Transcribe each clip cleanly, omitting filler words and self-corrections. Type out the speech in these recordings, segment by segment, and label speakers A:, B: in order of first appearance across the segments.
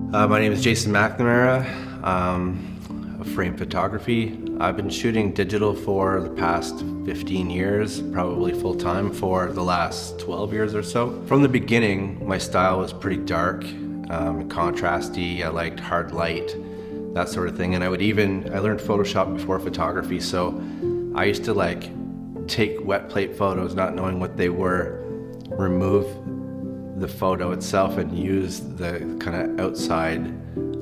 A: My name is Jason McNamara, of Frame Photography. I've been shooting digital for the past 15 years, probably full-time for the last 12 years or so. From the beginning, my style was pretty dark, contrasty. I liked hard light, that sort of thing. And I learned Photoshop before photography, so I used to take wet plate photos, not knowing what they were, remove the photo itself and use the kind of outside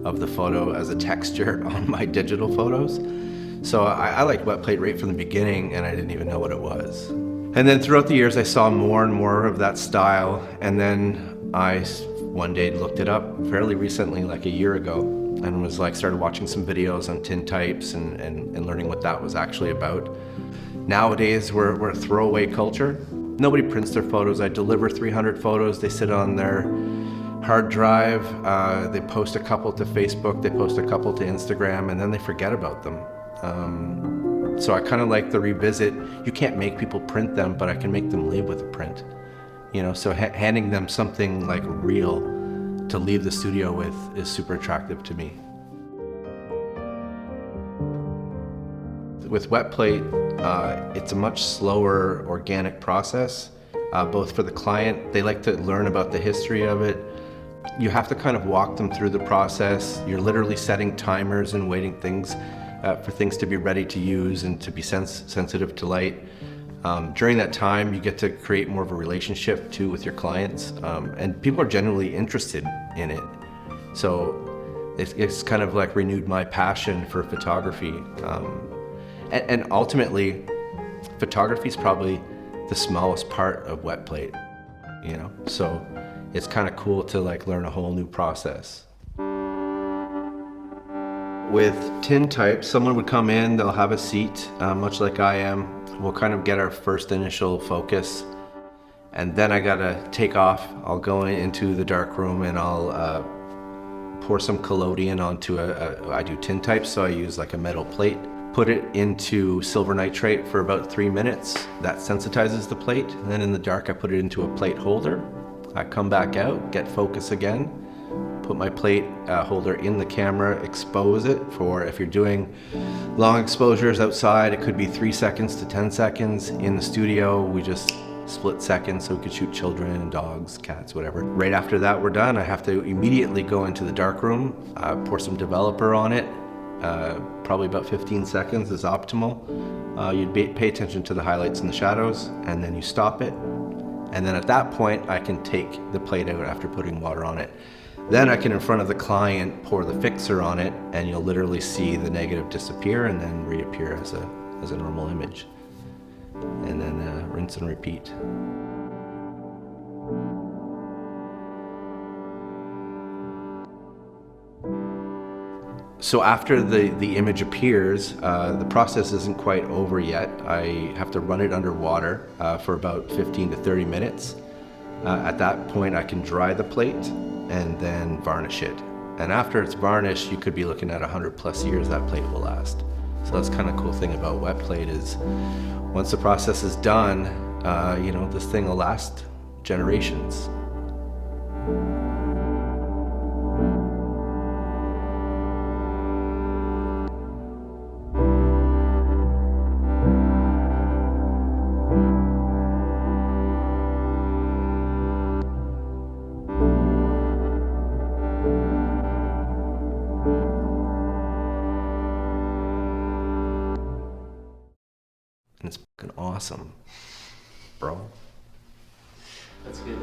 A: of the photo as a texture on my digital photos. So I liked wet plate right from the beginning, and I didn't even know what it was. And then throughout the years I saw more and more of that style, and then I one day looked it up fairly recently, like a year ago, and started watching some videos on tintypes and learning what that was actually about. Nowadays we're a throwaway culture. Nobody prints their photos. I deliver 300 photos. They sit on their hard drive. They post a couple to Facebook. They post a couple to Instagram, and then they forget about them. So I kind of like the revisit. You can't make people print them, but I can make them leave with a print. So handing them something like real to leave the studio with is super attractive to me. With wet plate, it's a much slower organic process, both for the client. They like to learn about the history of it. You have to kind of walk them through the process. You're literally setting timers and waiting for things to be ready to use and to be sensitive to light. During that time, you get to create more of a relationship too with your clients, and people are genuinely interested in it. So it's kind of like renewed my passion for photography. And ultimately, photography is probably the smallest part of wet plate, So it's kind of cool to learn a whole new process. With tintype, someone would come in, they'll have a seat, much like I am. We'll kind of get our first initial focus, and then I gotta take off. I'll go into the dark room and I'll pour some collodion onto I do tintype, so I use a metal plate. Put it into silver nitrate for about 3 minutes. That sensitizes the plate. And then in the dark, I put it into a plate holder. I come back out, get focus again, put my plate holder in the camera, expose it for, if you're doing long exposures outside, it could be 3 seconds to 10 seconds. In the studio, we just split seconds, so we could shoot children, dogs, cats, whatever. Right after that, we're done. I have to immediately go into the dark room, pour some developer on it. Probably about 15 seconds is optimal. You'd pay attention to the highlights and the shadows, and then you stop it. And then at that point, I can take the plate out after putting water on it. Then I can, in front of the client, pour the fixer on it, and you'll literally see the negative disappear and then reappear as a normal image. And then rinse and repeat. So after the image appears, the process isn't quite over yet. I have to run it underwater for about 15 to 30 minutes. At that point, I can dry the plate and then varnish it. And after it's varnished, you could be looking at 100+ years that plate will last. So that's kind of cool thing about wet plate is once the process is done, this thing will last generations. And it's fucking awesome, bro.
B: That's good.